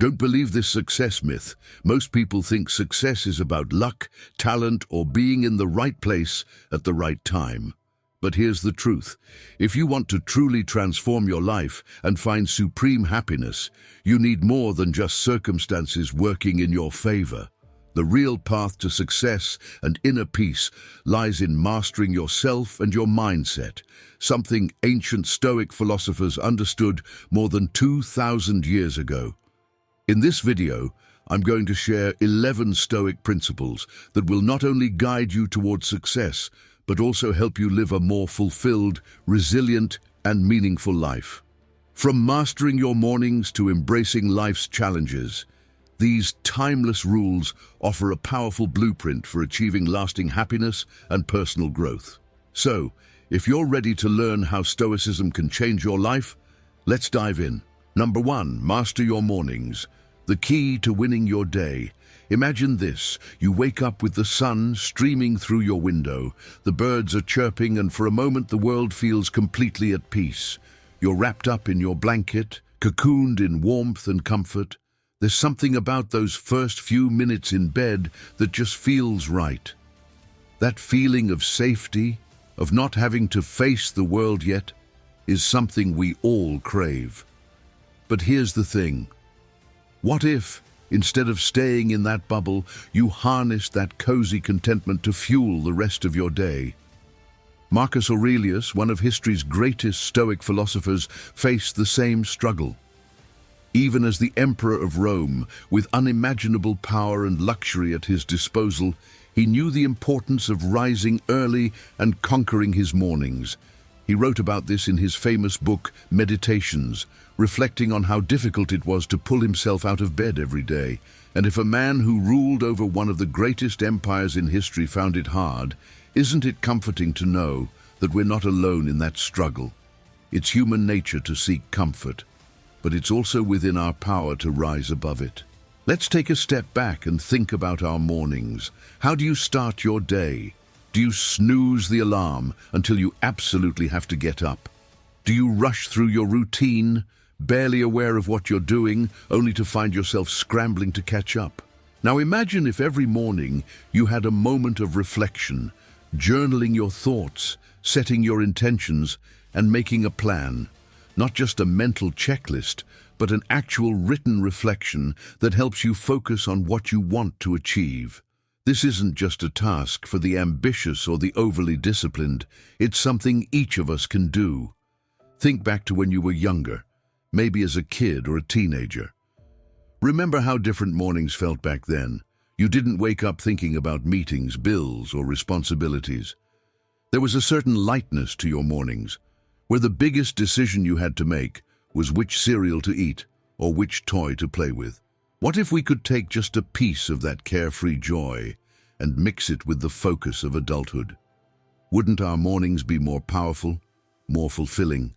Don't believe this success myth. Most people think success is about luck, talent, or being in the right place at the right time. But here's the truth. If you want to truly transform your life and find supreme happiness, you need more than just circumstances working in your favor. The real path to success and inner peace lies in mastering yourself and your mindset, something ancient Stoic philosophers understood more than 2,000 years ago. In this video, I'm going to share 11 Stoic principles that will not only guide you towards success, but also help you live a more fulfilled, resilient, and meaningful life. From mastering your mornings to embracing life's challenges, these timeless rules offer a powerful blueprint for achieving lasting happiness and personal growth. So, if you're ready to learn how Stoicism can change your life, let's dive in. Number 1, master your mornings. The key to winning your day. Imagine this. You wake up with the sun streaming through your window. The birds are chirping, and for a moment the world feels completely at peace. You're wrapped up in your blanket, cocooned in warmth and comfort. There's something about those first few minutes in bed that just feels right. That feeling of safety, of not having to face the world yet, is something we all crave. But here's the thing. What if, instead of staying in that bubble, you harnessed that cozy contentment to fuel the rest of your day? Marcus Aurelius, one of history's greatest Stoic philosophers, faced the same struggle. Even as the Emperor of Rome, with unimaginable power and luxury at his disposal, he knew the importance of rising early and conquering his mornings. He wrote about this in his famous book, Meditations, reflecting on how difficult it was to pull himself out of bed every day. And if a man who ruled over one of the greatest empires in history found it hard, isn't it comforting to know that we're not alone in that struggle? It's human nature to seek comfort, but it's also within our power to rise above it. Let's take a step back and think about our mornings. How do you start your day? Do you snooze the alarm until you absolutely have to get up? Do you rush through your routine, barely aware of what you're doing, only to find yourself scrambling to catch up? Now imagine if every morning you had a moment of reflection, journaling your thoughts, setting your intentions, and making a plan. Not just a mental checklist, but an actual written reflection that helps you focus on what you want to achieve. This isn't just a task for the ambitious or the overly disciplined. It's something each of us can do. Think back to when you were younger, maybe as a kid or a teenager. Remember how different mornings felt back then? You didn't wake up thinking about meetings, bills, or responsibilities. There was a certain lightness to your mornings, where the biggest decision you had to make was which cereal to eat or which toy to play with. What if we could take just a piece of that carefree joy and mix it with the focus of adulthood? Wouldn't our mornings be more powerful, more fulfilling?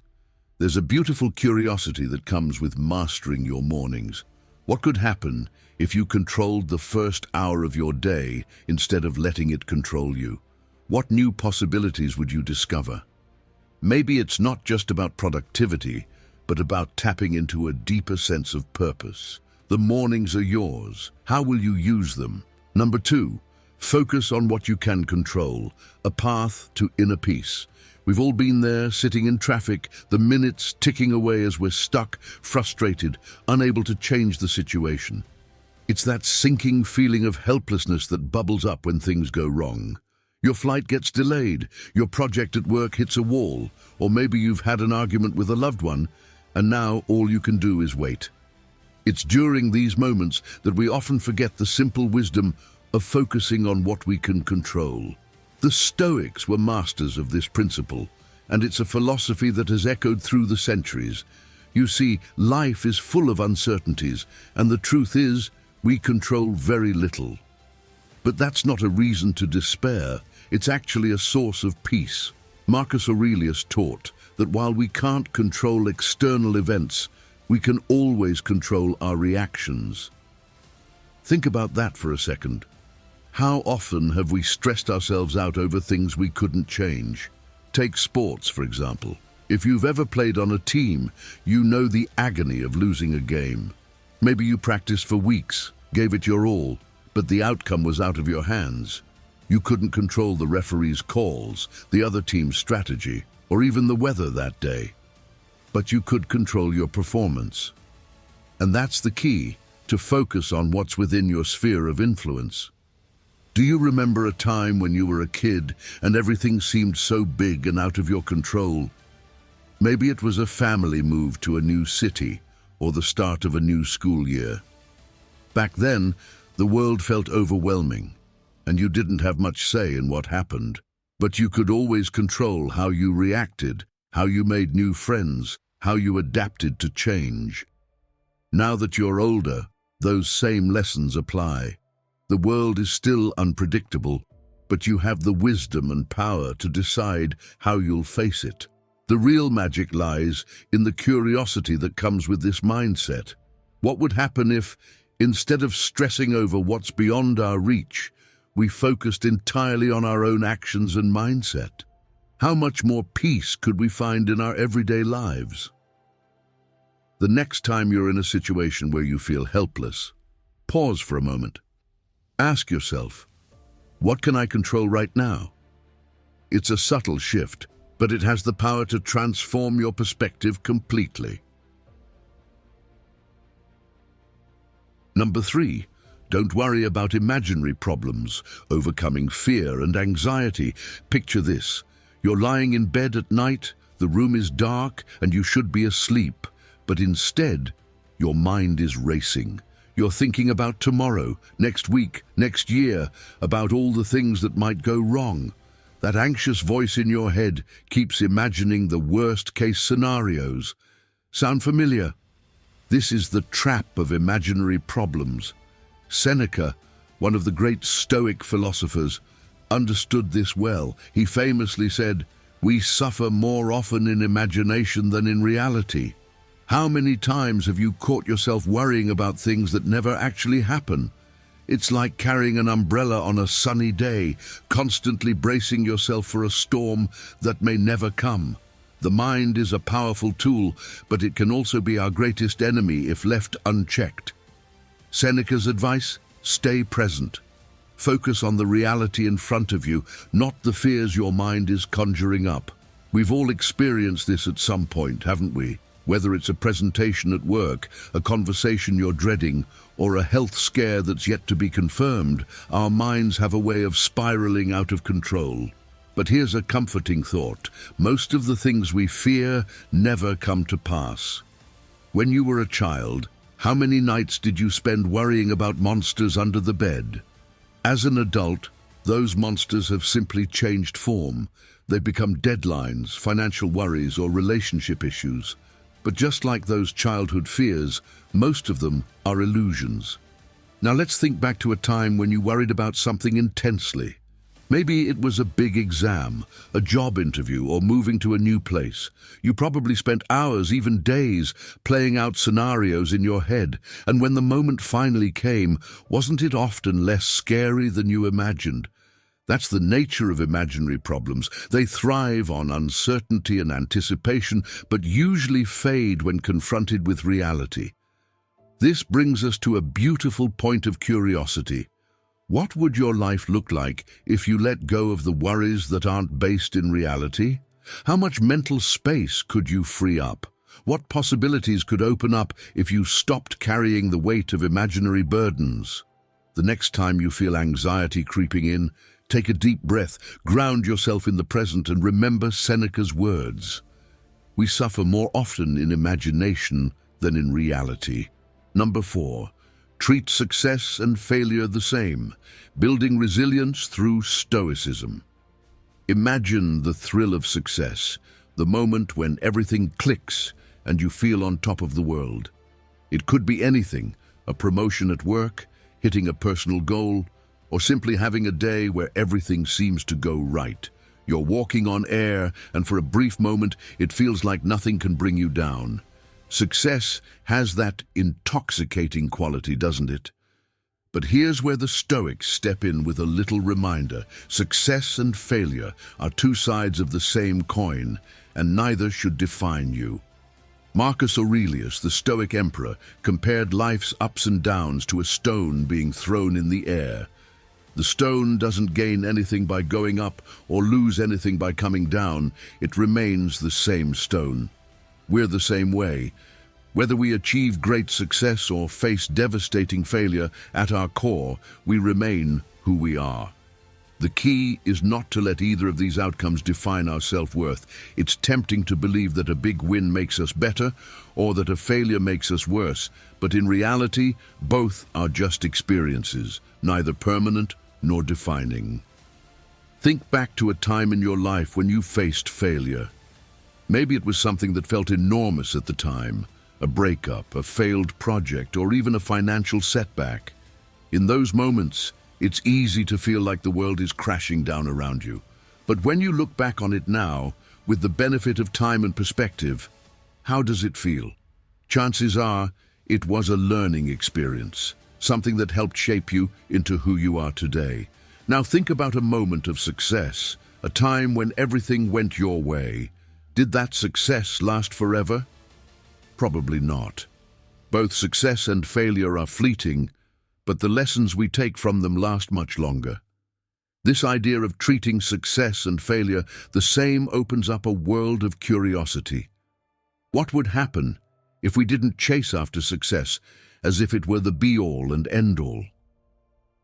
There's a beautiful curiosity that comes with mastering your mornings. What could happen if you controlled the first hour of your day instead of letting it control you? What new possibilities would you discover? Maybe it's not just about productivity, but about tapping into a deeper sense of purpose. The mornings are yours. How will you use them? Number 2, focus on what you can control, a path to inner peace. We've all been there, sitting in traffic, the minutes ticking away as we're stuck, frustrated, unable to change the situation. It's that sinking feeling of helplessness that bubbles up when things go wrong. Your flight gets delayed, your project at work hits a wall, or maybe you've had an argument with a loved one, and now all you can do is wait. It's during these moments that we often forget the simple wisdom of focusing on what we can control. The Stoics were masters of this principle, and it's a philosophy that has echoed through the centuries. You see, life is full of uncertainties, and the truth is, we control very little. But that's not a reason to despair. It's actually a source of peace. Marcus Aurelius taught that while we can't control external events, we can always control our reactions. Think about that for a second. How often have we stressed ourselves out over things we couldn't change? Take sports, for example. If you've ever played on a team, you know the agony of losing a game. Maybe you practiced for weeks, gave it your all, but the outcome was out of your hands. You couldn't control the referee's calls, the other team's strategy, or even the weather that day. But you could control your performance. And that's the key, to focus on what's within your sphere of influence. Do you remember a time when you were a kid and everything seemed so big and out of your control? Maybe it was a family move to a new city or the start of a new school year. Back then, the world felt overwhelming, and you didn't have much say in what happened. But you could always control how you reacted, how you made new friends, how you adapted to change. Now that you're older, those same lessons apply. The world is still unpredictable, but you have the wisdom and power to decide how you'll face it. The real magic lies in the curiosity that comes with this mindset. What would happen if, instead of stressing over what's beyond our reach, we focused entirely on our own actions and mindset? How much more peace could we find in our everyday lives? The next time you're in a situation where you feel helpless, pause for a moment. Ask yourself, what can I control right now? It's a subtle shift, but it has the power to transform your perspective completely. Number 3, don't worry about imaginary problems, overcoming fear and anxiety. Picture this. You're lying in bed at night, the room is dark, and you should be asleep, but instead, your mind is racing. You're thinking about tomorrow, next week, next year, about all the things that might go wrong. That anxious voice in your head keeps imagining the worst-case scenarios. Sound familiar? This is the trap of imaginary problems. Seneca, one of the great Stoic philosophers, understood this well. He famously said, "We suffer more often in imagination than in reality." How many times have you caught yourself worrying about things that never actually happen? It's like carrying an umbrella on a sunny day, constantly bracing yourself for a storm that may never come. The mind is a powerful tool, but it can also be our greatest enemy if left unchecked. Seneca's advice? Stay present. Focus on the reality in front of you, not the fears your mind is conjuring up. We've all experienced this at some point, haven't we? Whether it's a presentation at work, a conversation you're dreading, or a health scare that's yet to be confirmed, our minds have a way of spiraling out of control. But here's a comforting thought. Most of the things we fear never come to pass. When you were a child, how many nights did you spend worrying about monsters under the bed? As an adult, those monsters have simply changed form. They've become deadlines, financial worries, or relationship issues. But just like those childhood fears, most of them are illusions. Now let's think back to a time when you worried about something intensely. Maybe it was a big exam, a job interview, or moving to a new place. You probably spent hours, even days, playing out scenarios in your head, and when the moment finally came, wasn't it often less scary than you imagined? That's the nature of imaginary problems. They thrive on uncertainty and anticipation, but usually fade when confronted with reality. This brings us to a beautiful point of curiosity. What would your life look like if you let go of the worries that aren't based in reality? How much mental space could you free up? What possibilities could open up if you stopped carrying the weight of imaginary burdens? The next time you feel anxiety creeping in, take a deep breath, ground yourself in the present, and remember Seneca's words. We suffer more often in imagination than in reality. Number 4, treat success and failure the same, building resilience through Stoicism. Imagine the thrill of success, the moment when everything clicks and you feel on top of the world. It could be anything, a promotion at work, hitting a personal goal, or simply having a day where everything seems to go right. You're walking on air, and for a brief moment, it feels like nothing can bring you down. Success has that intoxicating quality, doesn't it? But here's where the Stoics step in with a little reminder. Success and failure are two sides of the same coin, and neither should define you. Marcus Aurelius, the Stoic emperor, compared life's ups and downs to a stone being thrown in the air. The stone doesn't gain anything by going up or lose anything by coming down. It remains the same stone. We're the same way. Whether we achieve great success or face devastating failure, at our core, we remain who we are. The key is not to let either of these outcomes define our self-worth. It's tempting to believe that a big win makes us better or that a failure makes us worse, but in reality, both are just experiences, neither permanent nor defining. Think back to a time in your life when you faced failure. Maybe it was something that felt enormous at the time, a breakup, a failed project, or even a financial setback. In those moments, it's easy to feel like the world is crashing down around you. But when you look back on it now, with the benefit of time and perspective, how does it feel? Chances are, it was a learning experience, something that helped shape you into who you are today. Now think about a moment of success, a time when everything went your way. Did that success last forever? Probably not. Both success and failure are fleeting, but the lessons we take from them last much longer. This idea of treating success and failure the same opens up a world of curiosity. What would happen if we didn't chase after success as if it were the be-all and end-all?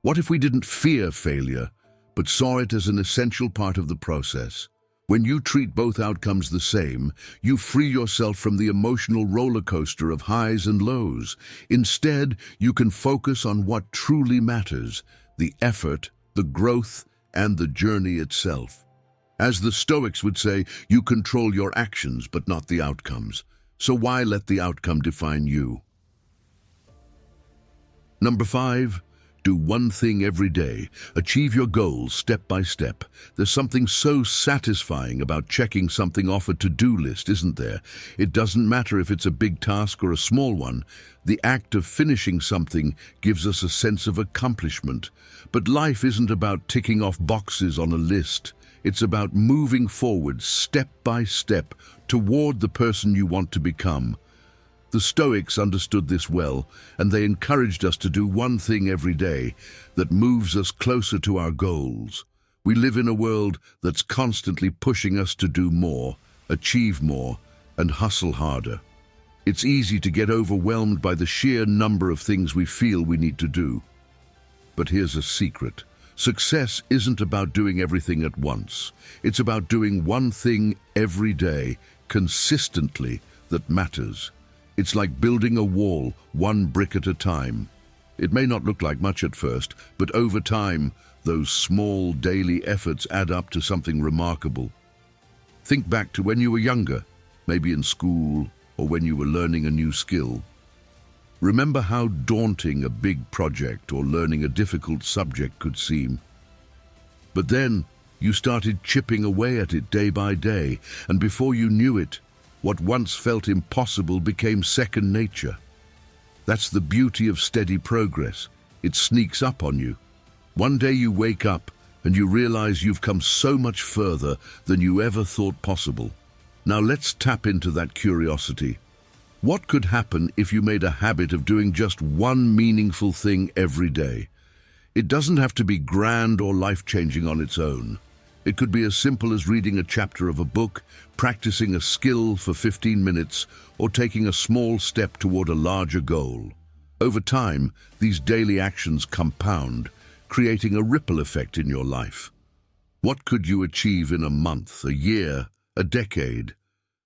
What if we didn't fear failure, but saw it as an essential part of the process? When you treat both outcomes the same, you free yourself from the emotional roller coaster of highs and lows. Instead, you can focus on what truly matters, the effort, the growth, and the journey itself. As the Stoics would say, you control your actions, but not the outcomes. So why let the outcome define you? Number 5. Do one thing every day. Achieve your goals step by step. There's something so satisfying about checking something off a to-do list, isn't there? It doesn't matter if it's a big task or a small one. The act of finishing something gives us a sense of accomplishment. But life isn't about ticking off boxes on a list. It's about moving forward step by step toward the person you want to become. The Stoics understood this well, and they encouraged us to do one thing every day that moves us closer to our goals. We live in a world that's constantly pushing us to do more, achieve more, and hustle harder. It's easy to get overwhelmed by the sheer number of things we feel we need to do. But here's a secret. Success isn't about doing everything at once. It's about doing one thing every day, consistently, that matters. It's like building a wall, one brick at a time. It may not look like much at first, but over time, those small daily efforts add up to something remarkable. Think back to when you were younger, maybe in school or when you were learning a new skill. Remember how daunting a big project or learning a difficult subject could seem. But then you started chipping away at it day by day, and before you knew it, what once felt impossible became second nature. That's the beauty of steady progress. It sneaks up on you. One day you wake up and you realize you've come so much further than you ever thought possible. Now let's tap into that curiosity. What could happen if you made a habit of doing just one meaningful thing every day? It doesn't have to be grand or life-changing on its own. It could be as simple as reading a chapter of a book, practicing a skill for 15 minutes, or taking a small step toward a larger goal. Over time, these daily actions compound, creating a ripple effect in your life. What could you achieve in a month, a year, a decade?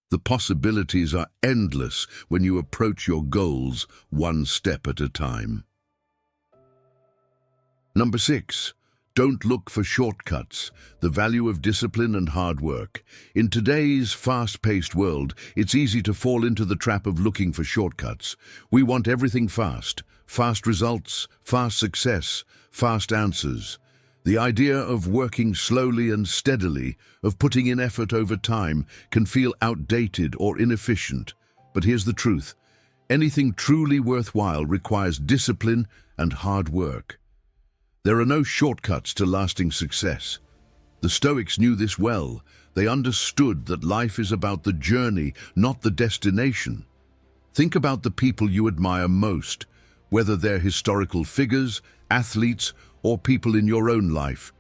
The possibilities are endless when you approach your goals one step at a time. Number 6. Don't look for shortcuts. The value of discipline and hard work. In today's fast-paced world, it's easy to fall into the trap of looking for shortcuts. We want everything fast. Fast results, fast success, fast answers. The idea of working slowly and steadily, of putting in effort over time, can feel outdated or inefficient. But here's the truth. Anything truly worthwhile requires discipline and hard work. There are no shortcuts to lasting success. The Stoics knew this well. They understood that life is about the journey, not the destination. Think about the people you admire most, whether they're historical figures, athletes, or people in your own life.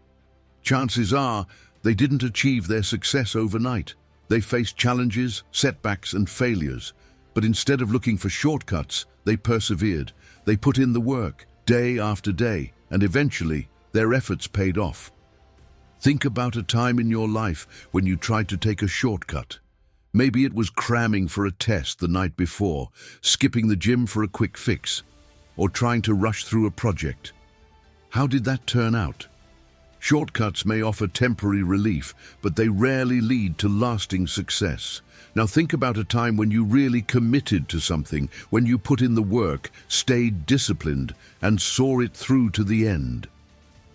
Chances are they didn't achieve their success overnight. They faced challenges, setbacks, and failures. But instead of looking for shortcuts, they persevered. They put in the work, day after day, and eventually their efforts paid off. Think about a time in your life when you tried to take a shortcut. Maybe it was cramming for a test the night before, skipping the gym for a quick fix, or trying to rush through a project. How did that turn out? Shortcuts may offer temporary relief, but they rarely lead to lasting success. Now think about a time when you really committed to something, when you put in the work, stayed disciplined, and saw it through to the end.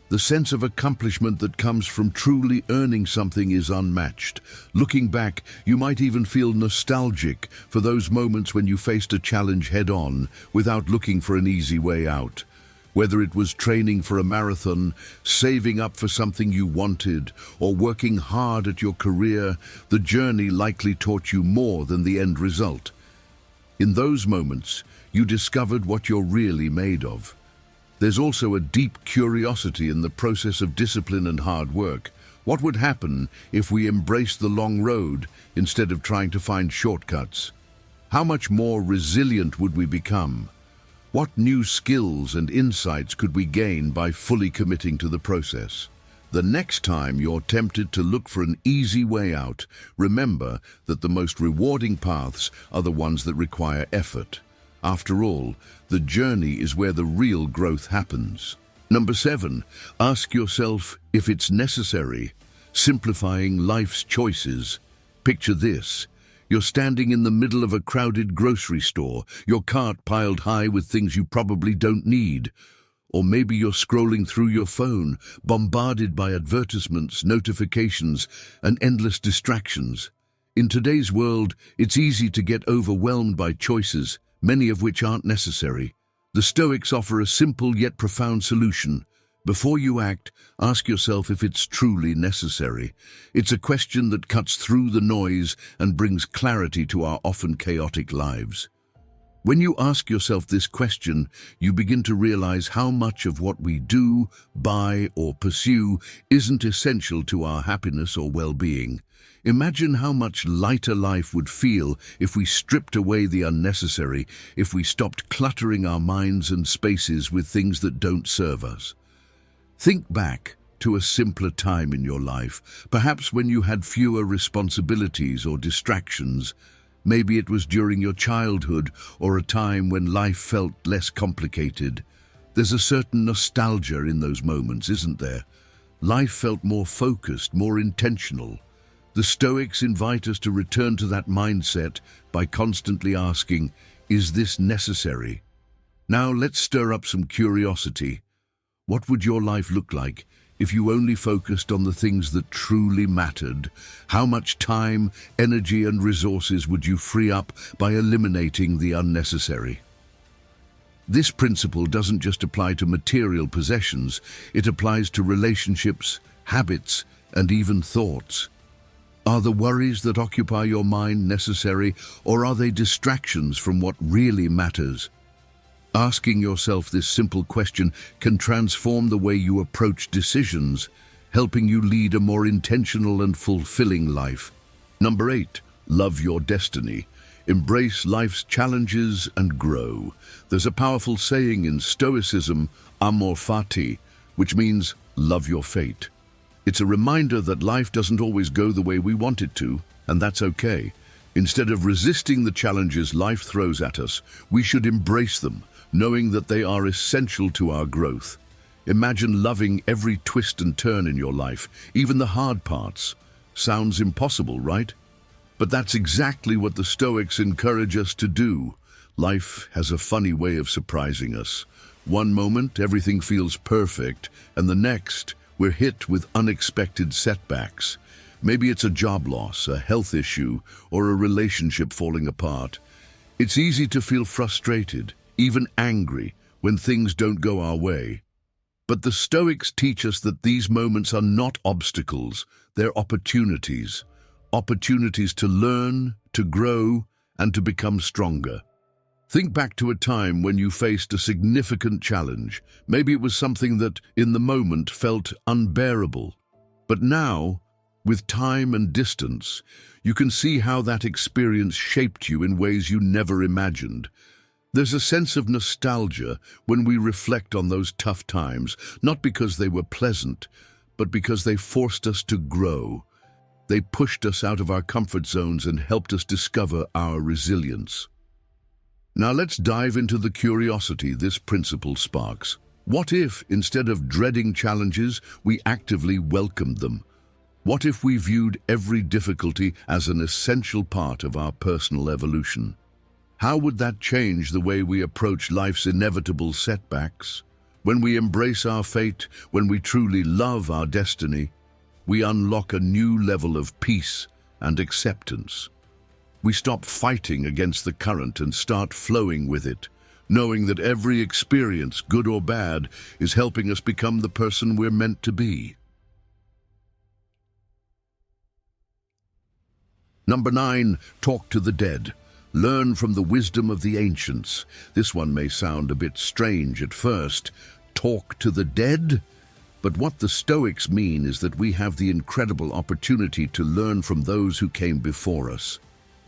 The sense of accomplishment that comes from truly earning something is unmatched. Looking back, you might even feel nostalgic for those moments when you faced a challenge head-on without looking for an easy way out. Whether it was training for a marathon, saving up for something you wanted, or working hard at your career, the journey likely taught you more than the end result. In those moments, you discovered what you're really made of. There's also a deep curiosity in the process of discipline and hard work. What would happen if we embraced the long road instead of trying to find shortcuts? How much more resilient would we become? What new skills and insights could we gain by fully committing to the process? The next time you're tempted to look for an easy way out, remember that the most rewarding paths are the ones that require effort. After all, the journey is where the real growth happens. Number 7, ask yourself if it's necessary. Simplifying life's choices. Picture this. You're standing in the middle of a crowded grocery store, your cart piled high with things you probably don't need. Or maybe you're scrolling through your phone, bombarded by advertisements, notifications, and endless distractions. In today's world, it's easy to get overwhelmed by choices, many of which aren't necessary. The Stoics offer a simple yet profound solution. Before you act, ask yourself if it's truly necessary. It's a question that cuts through the noise and brings clarity to our often chaotic lives. When you ask yourself this question, you begin to realize how much of what we do, buy, or pursue isn't essential to our happiness or well-being. Imagine how much lighter life would feel if we stripped away the unnecessary, if we stopped cluttering our minds and spaces with things that don't serve us. Think back to a simpler time in your life, perhaps when you had fewer responsibilities or distractions. Maybe it was during your childhood or a time when life felt less complicated. There's a certain nostalgia in those moments, isn't there? Life felt more focused, more intentional. The Stoics invite us to return to that mindset by constantly asking, is this necessary? Now let's stir up some curiosity. What would your life look like if you only focused on the things that truly mattered? How much time, energy, and resources would you free up by eliminating the unnecessary? This principle doesn't just apply to material possessions, it applies to relationships, habits, and even thoughts. Are the worries that occupy your mind necessary, or are they distractions from what really matters? Asking yourself this simple question can transform the way you approach decisions, helping you lead a more intentional and fulfilling life. Number 8, love your destiny. Embrace life's challenges and grow. There's a powerful saying in Stoicism, amor fati, which means love your fate. It's a reminder that life doesn't always go the way we want it to, and that's okay. Instead of resisting the challenges life throws at us, we should embrace them, knowing that they are essential to our growth. Imagine loving every twist and turn in your life, even the hard parts. Sounds impossible, right? But that's exactly what the Stoics encourage us to do. Life has a funny way of surprising us. One moment, everything feels perfect, and the next, we're hit with unexpected setbacks. Maybe it's a job loss, a health issue, or a relationship falling apart. It's easy to feel frustrated, even angry, when things don't go our way. But the Stoics teach us that these moments are not obstacles, they're opportunities. Opportunities to learn, to grow, and to become stronger. Think back to a time when you faced a significant challenge. Maybe it was something that, in the moment, felt unbearable. But now, with time and distance, you can see how that experience shaped you in ways you never imagined. There's a sense of nostalgia when we reflect on those tough times, not because they were pleasant, but because they forced us to grow. They pushed us out of our comfort zones and helped us discover our resilience. Now let's dive into the curiosity this principle sparks. What if, instead of dreading challenges, we actively welcomed them? What if we viewed every difficulty as an essential part of our personal evolution? How would that change the way we approach life's inevitable setbacks? When we embrace our fate, when we truly love our destiny, we unlock a new level of peace and acceptance. We stop fighting against the current and start flowing with it, knowing that every experience, good or bad, is helping us become the person we're meant to be. Number 9, talk to the dead. Learn from the wisdom of the ancients. This one may sound a bit strange at first. Talk to the dead? But what the Stoics mean is that we have the incredible opportunity to learn from those who came before us.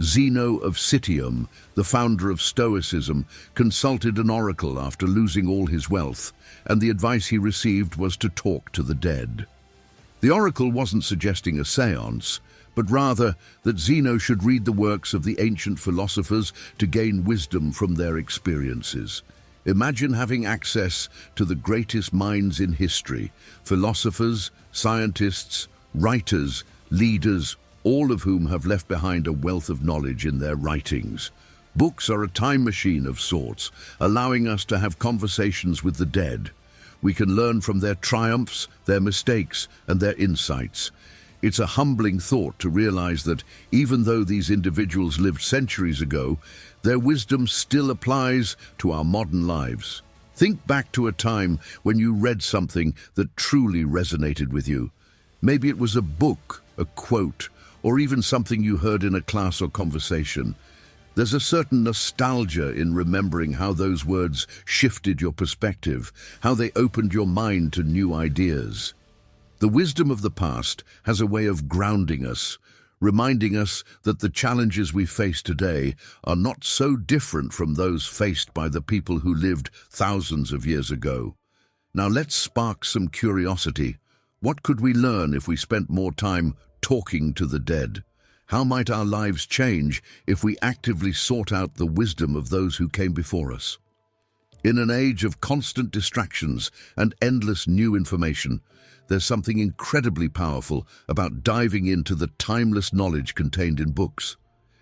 Zeno of Citium, the founder of Stoicism, consulted an oracle after losing all his wealth, and the advice he received was to talk to the dead. The oracle wasn't suggesting a séance, but rather that Zeno should read the works of the ancient philosophers to gain wisdom from their experiences. Imagine having access to the greatest minds in history, philosophers, scientists, writers, leaders, all of whom have left behind a wealth of knowledge in their writings. Books are a time machine of sorts, allowing us to have conversations with the dead. We can learn from their triumphs, their mistakes, and their insights. It's a humbling thought to realize that even though these individuals lived centuries ago, their wisdom still applies to our modern lives. Think back to a time when you read something that truly resonated with you. Maybe it was a book, a quote, or even something you heard in a class or conversation. There's a certain nostalgia in remembering how those words shifted your perspective, how they opened your mind to new ideas. The wisdom of the past has a way of grounding us, reminding us that the challenges we face today are not so different from those faced by the people who lived thousands of years ago. Now let's spark some curiosity. What could we learn if we spent more time talking to the dead? How might our lives change if we actively sought out the wisdom of those who came before us? In an age of constant distractions and endless new information, there's something incredibly powerful about diving into the timeless knowledge contained in books.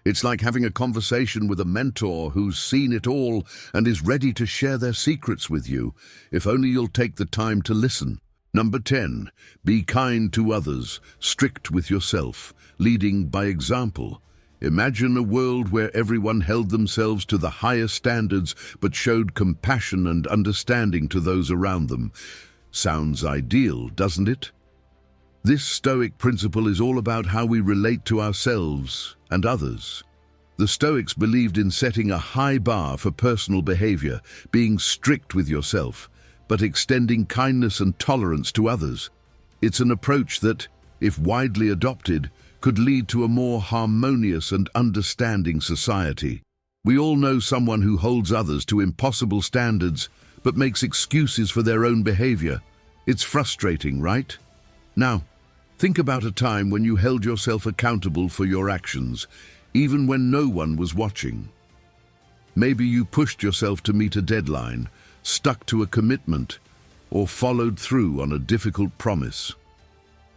It's like having a conversation with a mentor who's seen it all and is ready to share their secrets with you, if only you'll take the time to listen. Number 10, be kind to others, strict with yourself, leading by example. Imagine a world where everyone held themselves to the highest standards but showed compassion and understanding to those around them. Sounds ideal, doesn't it? This Stoic principle is all about how we relate to ourselves and others. The Stoics believed in setting a high bar for personal behavior, being strict with yourself, but extending kindness and tolerance to others. It's an approach that, if widely adopted, could lead to a more harmonious and understanding society. We all know someone who holds others to impossible standards, but makes excuses for their own behavior. It's frustrating, right? Now, think about a time when you held yourself accountable for your actions, even when no one was watching. Maybe you pushed yourself to meet a deadline, stuck to a commitment, or followed through on a difficult promise.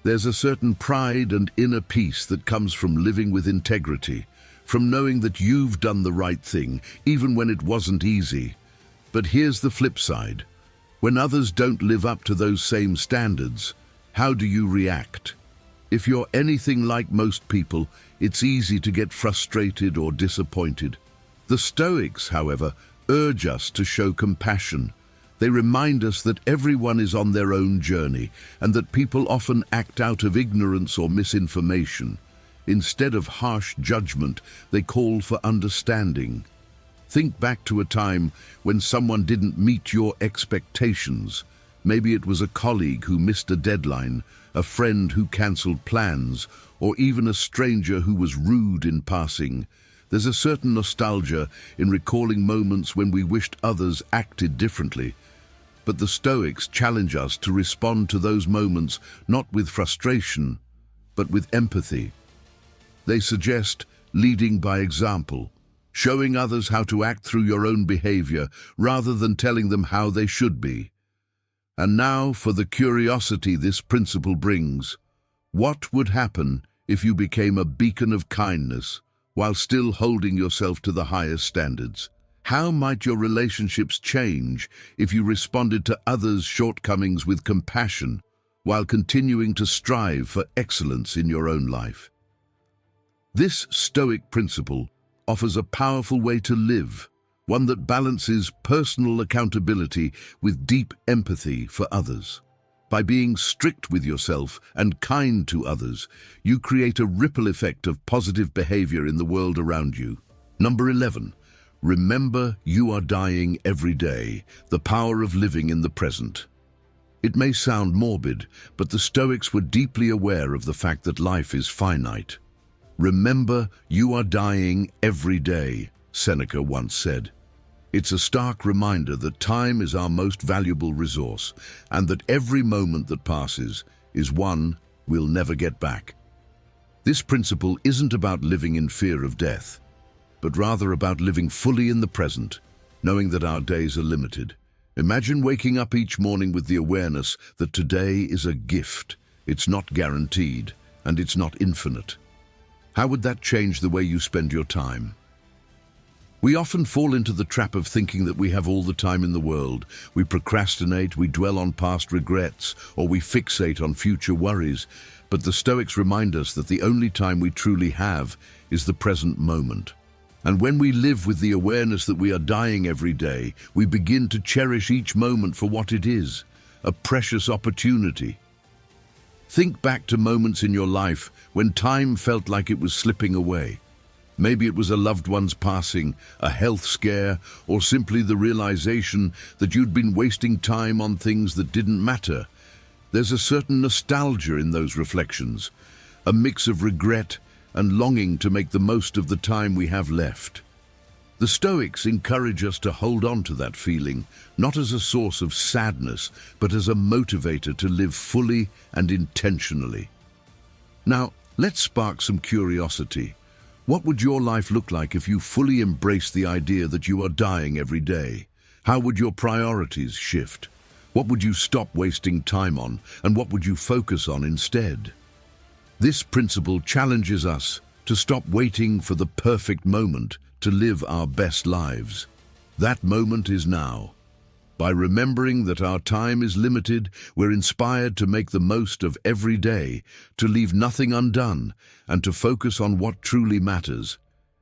There's a certain pride and inner peace that comes from living with integrity, from knowing that you've done the right thing, even when it wasn't easy. But here's the flip side. When others don't live up to those same standards, how do you react? If you're anything like most people, it's easy to get frustrated or disappointed. The Stoics, however, urge us to show compassion. They remind us that everyone is on their own journey and that people often act out of ignorance or misinformation. Instead of harsh judgment, they call for understanding. Think back to a time when someone didn't meet your expectations. Maybe it was a colleague who missed a deadline, a friend who cancelled plans, or even a stranger who was rude in passing. There's a certain nostalgia in recalling moments when we wished others acted differently. But the Stoics challenge us to respond to those moments not with frustration, but with empathy. They suggest leading by example, showing others how to act through your own behavior rather than telling them how they should be. And now for the curiosity this principle brings. What would happen if you became a beacon of kindness while still holding yourself to the highest standards? How might your relationships change if you responded to others' shortcomings with compassion while continuing to strive for excellence in your own life? This Stoic principle offers a powerful way to live, one that balances personal accountability with deep empathy for others. By being strict with yourself and kind to others, you create a ripple effect of positive behavior in the world around you. Number 11. Remember you are dying every day, the power of living in the present. It may sound morbid, but the Stoics were deeply aware of the fact that life is finite. Remember you are dying every day, Seneca once said. It's a stark reminder that time is our most valuable resource, and that every moment that passes is one we'll never get back. This principle isn't about living in fear of death, but rather about living fully in the present, knowing that our days are limited. Imagine waking up each morning with the awareness that today is a gift. It's not guaranteed, and it's not infinite. How would that change the way you spend your time? We often fall into the trap of thinking that we have all the time in the world. We procrastinate, we dwell on past regrets, or we fixate on future worries. But the Stoics remind us that the only time we truly have is the present moment. And when we live with the awareness that we are dying every day, we begin to cherish each moment for what it is, a precious opportunity. Think back to moments in your life when time felt like it was slipping away. Maybe it was a loved one's passing, a health scare, or simply the realization that you'd been wasting time on things that didn't matter. There's a certain nostalgia in those reflections, a mix of regret and longing to make the most of the time we have left. The Stoics encourage us to hold on to that feeling, not as a source of sadness, but as a motivator to live fully and intentionally. Now, let's spark some curiosity. What would your life look like if you fully embraced the idea that you are dying every day? How would your priorities shift? What would you stop wasting time on, and what would you focus on instead? This principle challenges us to stop waiting for the perfect moment to live our best lives. That moment is now. By remembering that our time is limited, we're inspired to make the most of every day, to leave nothing undone, and to focus on what truly matters.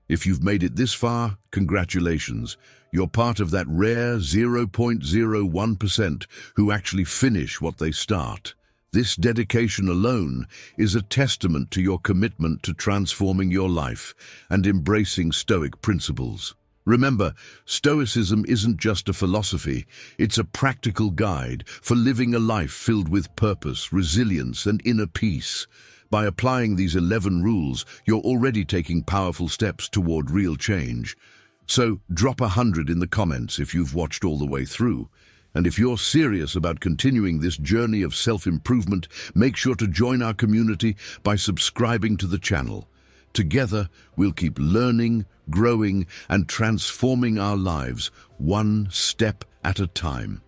If you've made it this far, congratulations. You're part of that rare 0.01% who actually finish what they start. This dedication alone is a testament to your commitment to transforming your life and embracing Stoic principles. Remember, Stoicism isn't just a philosophy, it's a practical guide for living a life filled with purpose, resilience, and inner peace. By applying these 11 rules, you're already taking powerful steps toward real change. So drop 100 in the comments if you've watched all the way through. And if you're serious about continuing this journey of self-improvement, make sure to join our community by subscribing to the channel. Together, we'll keep learning, growing, and transforming our lives one step at a time.